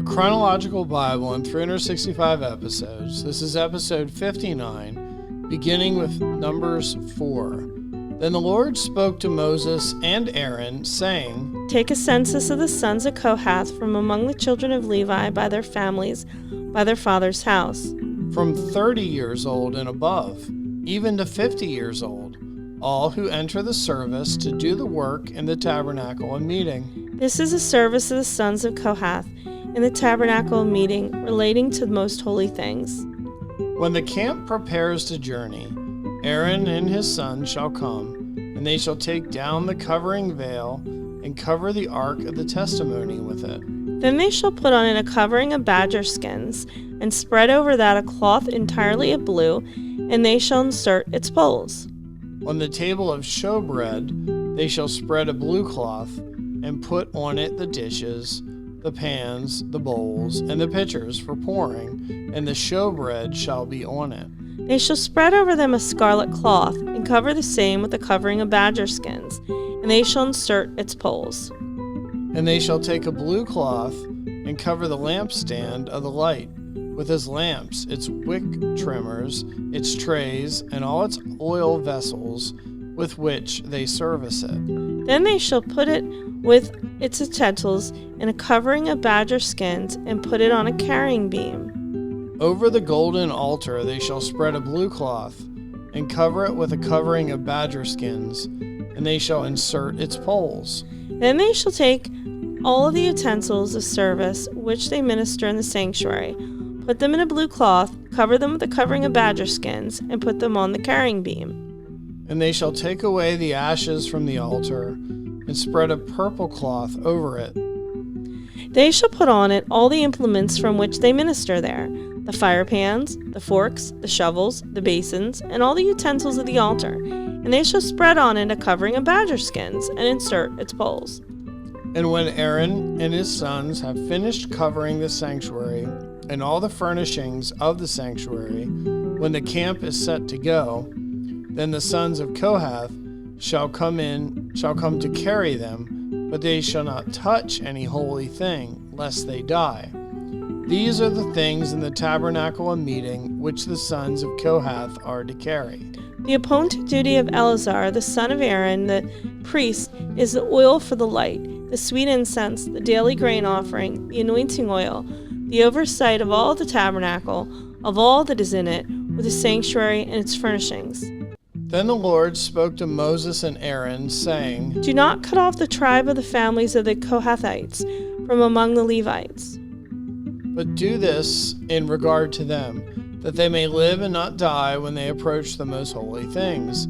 Chronological Bible in 365 episodes. This is episode 59, beginning with Numbers 4. Then the Lord spoke to Moses and Aaron, saying, Take a census of the sons of Kohath from among the children of Levi by their families, by their father's house. From 30 years old and above, even to 50 years old, all who enter the service to do the work in the tabernacle and meeting. This is a service of the sons of Kohath in the tabernacle and meeting relating to the most holy things. When the camp prepares to journey, Aaron and his sons shall come, and they shall take down the covering veil and cover the ark of the testimony with it. Then they shall put on it a covering of badger skins, and spread over that a cloth entirely of blue, and they shall insert its poles. On the table of showbread they shall spread a blue cloth, and put on it the dishes, the pans, the bowls, and the pitchers for pouring, and the showbread shall be on it. They shall spread over them a scarlet cloth, and cover the same with a covering of badger skins, and they shall insert its poles. And they shall take a blue cloth, and cover the lampstand of the light, with its lamps, its wick trimmers, its trays, and all its oil vessels, with which they service it. Then they shall put it with its utensils in a covering of badger skins, and put it on a carrying beam. Over the golden altar they shall spread a blue cloth, and cover it with a covering of badger skins, and they shall insert its poles. Then they shall take all of the utensils of service which they minister in the sanctuary, put them in a blue cloth, cover them with a covering of badger skins, and put them on the carrying beam. And they shall take away the ashes from the altar, and spread a purple cloth over it. They shall put on it all the implements from which they minister there, the fire pans, the forks, the shovels, the basins, and all the utensils of the altar. And they shall spread on it a covering of badger skins, and insert its poles. And when Aaron and his sons have finished covering the sanctuary and all the furnishings of the sanctuary, when the camp is set to go, then the sons of Kohath shall come to carry them, but they shall not touch any holy thing, lest they die. These are the things in the tabernacle and meeting which the sons of Kohath are to carry. The appointed duty of Eleazar, the son of Aaron, the priest, is the oil for the light, the sweet incense, the daily grain offering, the anointing oil, the oversight of all the tabernacle, of all that is in it, with the sanctuary and its furnishings. Then the Lord spoke to Moses and Aaron, saying, Do not cut off the tribe of the families of the Kohathites from among the Levites, but do this in regard to them, that they may live and not die when they approach the most holy things.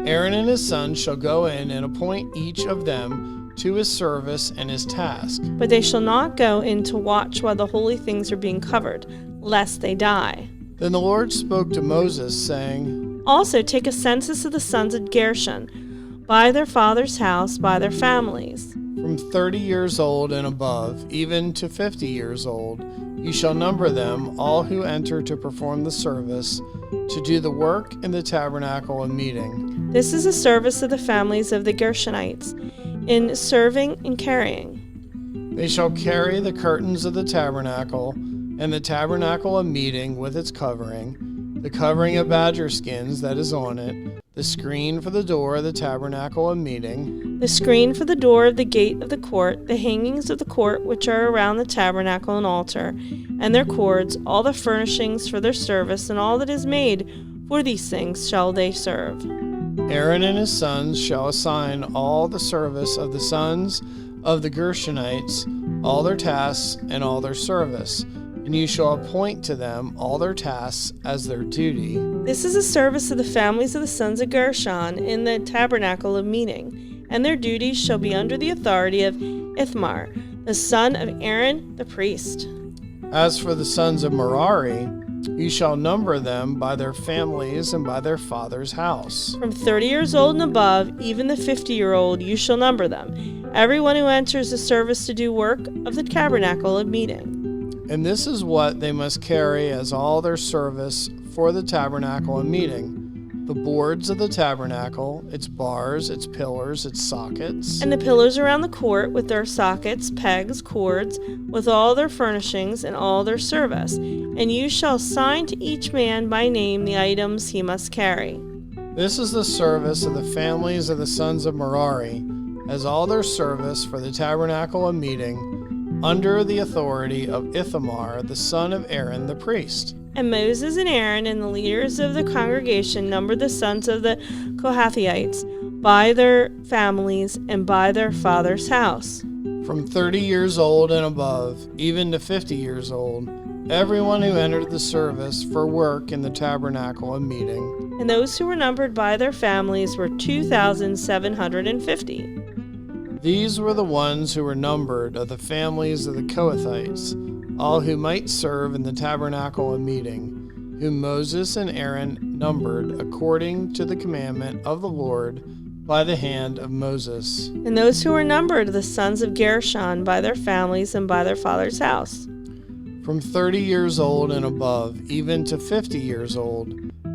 Aaron and his sons shall go in and appoint each of them to his service and his task. But they shall not go in to watch while the holy things are being covered, lest they die. Then the Lord spoke to Moses, saying, Also take a census of the sons of Gershon, by their father's house, by their families. From 30 years old and above, even to 50 years old, you shall number them, all who enter to perform the service, to do the work in the tabernacle and meeting. This is a service of the families of the Gershonites, in serving and carrying. They shall carry the curtains of the tabernacle, and the tabernacle and meeting with its covering, the covering of badger skins that is on it, the screen for the door of the tabernacle and meeting, the screen for the door of the gate of the court, the hangings of the court which are around the tabernacle and altar, and their cords, all the furnishings for their service, and all that is made for these things shall they serve. Aaron and his sons shall assign all the service of the sons of the Gershonites, all their tasks and all their service, and you shall appoint to them all their tasks as their duty. This is a service of the families of the sons of Gershon in the tabernacle of meeting, and their duties shall be under the authority of Ithamar, the son of Aaron the priest. As for the sons of Merari, you shall number them by their families and by their father's house. From 30 years old and above, even the 50-year-old, you shall number them, everyone who enters the service to do work of the tabernacle of meeting. And this is what they must carry as all their service for the tabernacle and meeting: the boards of the tabernacle, its bars, its pillars, its sockets, and the pillars around the court with their sockets, pegs, cords, with all their furnishings and all their service. And you shall assign to each man by name the items he must carry. This is the service of the families of the sons of Merari, as all their service for the tabernacle of meeting, under the authority of Ithamar, the son of Aaron the priest. And Moses and Aaron and the leaders of the congregation numbered the sons of the Kohathites by their families and by their father's house. From 30 years old and above, even to 50 years old, everyone who entered the service for work in the tabernacle of meeting. And those who were numbered by their families were 2,750. These were the ones who were numbered of the families of the Kohathites, all who might serve in the tabernacle of meeting, whom Moses and Aaron numbered according to the commandment of the Lord by the hand of Moses. And those who were numbered the sons of Gershon by their families and by their father's house. From 30 years old and above, even to 50 years old,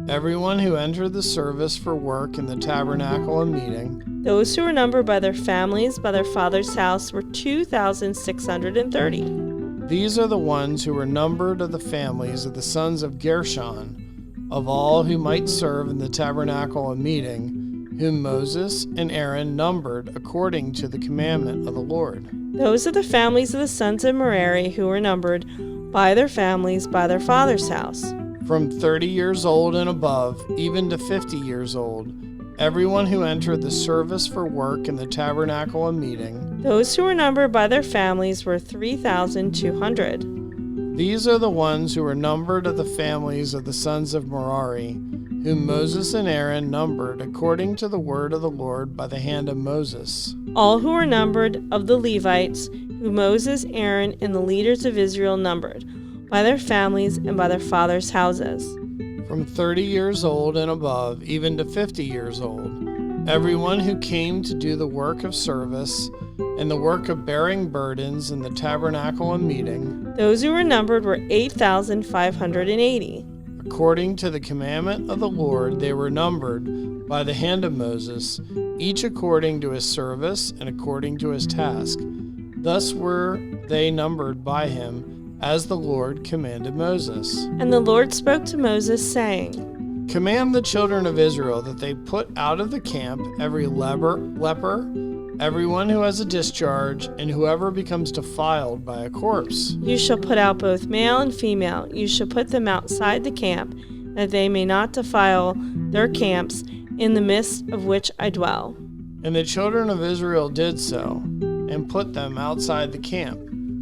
everyone who entered the service for work in the tabernacle of meeting. Those who were numbered by their families by their father's house were 2,630. These are the ones who were numbered of the families of the sons of Gershon, of all who might serve in the tabernacle of meeting, whom Moses and Aaron numbered according to the commandment of the Lord. Those are the families of the sons of Merari who were numbered by their families by their father's house. From 30 years old and above, even to 50 years old, everyone who entered the service for work in the tabernacle of meeting. Those who were numbered by their families were 3,200. These are the ones who were numbered of the families of the sons of Merari, whom Moses and Aaron numbered according to the word of the Lord by the hand of Moses. All who were numbered of the Levites, who Moses, Aaron, and the leaders of Israel numbered, by their families and by their fathers' houses. From 30 years old and above, even to 50 years old, everyone who came to do the work of service and the work of bearing burdens in the tabernacle of meeting. Those who were numbered were 8,580. According to the commandment of the Lord, they were numbered by the hand of Moses, each according to his service and according to his task. Thus were they numbered by him, as the Lord commanded Moses. And the Lord spoke to Moses, saying, Command the children of Israel that they put out of the camp every leper, everyone who has a discharge, and whoever becomes defiled by a corpse. You shall put out both male and female. You shall put them outside the camp, that they may not defile their camps in the midst of which I dwell. And the children of Israel did so, and put them outside the camp,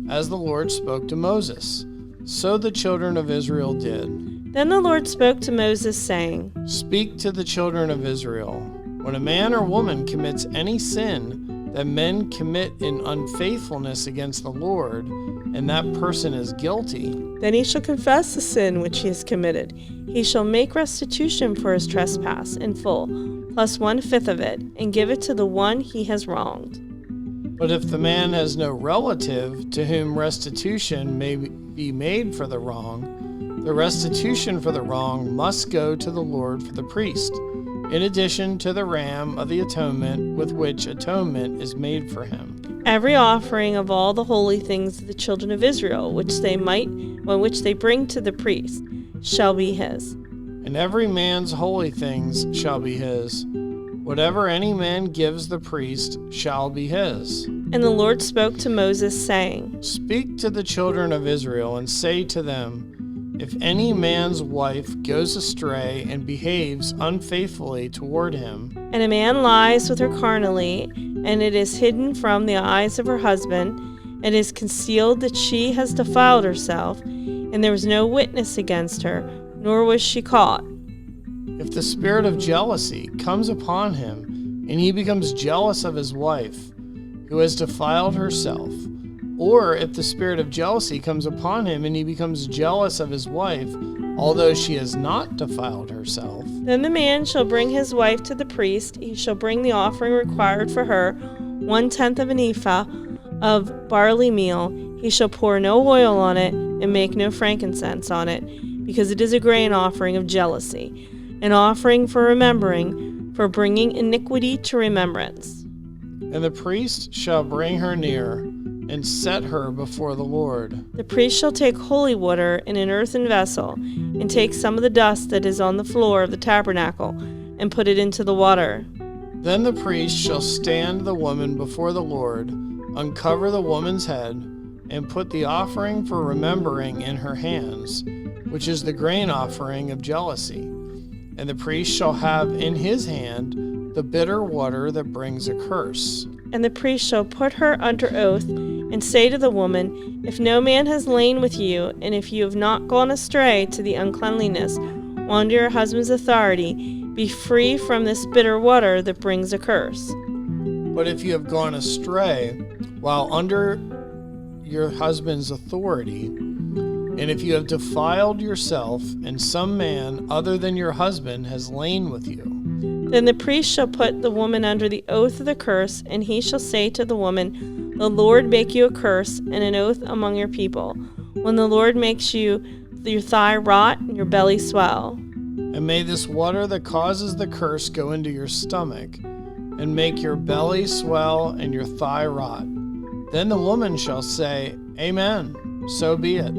as the Lord spoke to Moses. So the children of Israel did. Then the Lord spoke to Moses, saying, Speak to the children of Israel. When a man or woman commits any sin that men commit in unfaithfulness against the Lord, and that person is guilty, then he shall confess the sin which he has committed. He shall make restitution for his trespass in full, plus 1/5 of it, and give it to the one he has wronged. But if the man has no relative to whom restitution may be made for the wrong, the restitution for the wrong must go to the Lord for the priest, in addition to the ram of the atonement with which atonement is made for him. Every offering of all the holy things of the children of Israel, which they bring to the priest, shall be his. And every man's holy things shall be his. Whatever any man gives the priest shall be his. And the Lord spoke to Moses, saying, Speak to the children of Israel and say to them, If any man's wife goes astray and behaves unfaithfully toward him, and a man lies with her carnally, and it is hidden from the eyes of her husband, and is concealed that she has defiled herself, and there was no witness against her, nor was she caught. If the spirit of jealousy comes upon him, and he becomes jealous of his wife, who has defiled herself, or if the spirit of jealousy comes upon him, and he becomes jealous of his wife, although she has not defiled herself, then the man shall bring his wife to the priest. He shall bring the offering required for her, 1/10 of an ephah of barley meal. He shall pour no oil on it, and make no frankincense on it, because it is a grain offering of jealousy. an offering for remembering, for bringing iniquity to remembrance. And the priest shall bring her near, and set her before the Lord. The priest shall take holy water in an earthen vessel, and take some of the dust that is on the floor of the tabernacle, and put it into the water. Then the priest shall stand the woman before the Lord, uncover the woman's head, and put the offering for remembering in her hands, which is the grain offering of jealousy. And the priest shall have in his hand the bitter water that brings a curse. And the priest shall put her under oath, and say to the woman, If no man has lain with you, and if you have not gone astray to the uncleanliness, while under your husband's authority, be free from this bitter water that brings a curse. But if you have gone astray while under your husband's authority, and if you have defiled yourself, and some man other than your husband has lain with you, then the priest shall put the woman under the oath of the curse, and he shall say to the woman, The Lord make you a curse and an oath among your people, when the Lord makes your thigh rot and your belly swell. And may this water that causes the curse go into your stomach, and make your belly swell and your thigh rot. Then the woman shall say, Amen, so be it.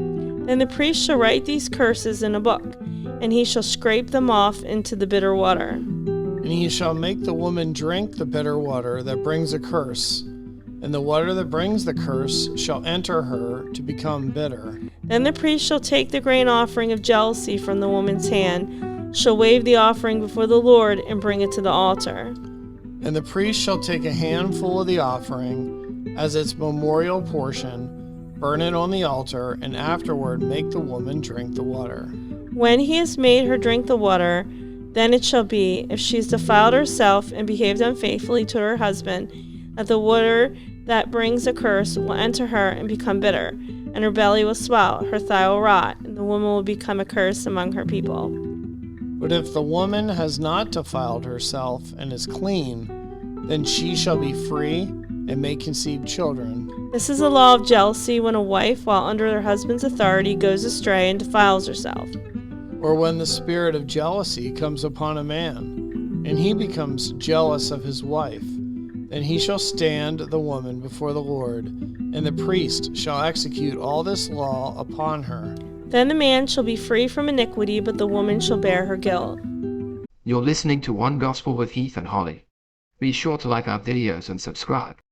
Then the priest shall write these curses in a book, and he shall scrape them off into the bitter water. And he shall make the woman drink the bitter water that brings a curse, and the water that brings the curse shall enter her to become bitter. Then the priest shall take the grain offering of jealousy from the woman's hand, shall wave the offering before the Lord, and bring it to the altar. And the priest shall take a handful of the offering as its memorial portion, burn it on the altar, and afterward make the woman drink the water. When he has made her drink the water, then it shall be, if she has defiled herself and behaved unfaithfully to her husband, that the water that brings a curse will enter her and become bitter, and her belly will swell, her thigh will rot, and the woman will become a curse among her people. But if the woman has not defiled herself and is clean, then she shall be free and may conceive children. This is a law of jealousy when a wife, while under her husband's authority, goes astray and defiles herself. Or when the spirit of jealousy comes upon a man, and he becomes jealous of his wife, then he shall stand the woman before the Lord, and the priest shall execute all this law upon her. Then the man shall be free from iniquity, but the woman shall bear her guilt. You're listening to One Gospel with Heath and Holly. Be sure to like our videos and subscribe.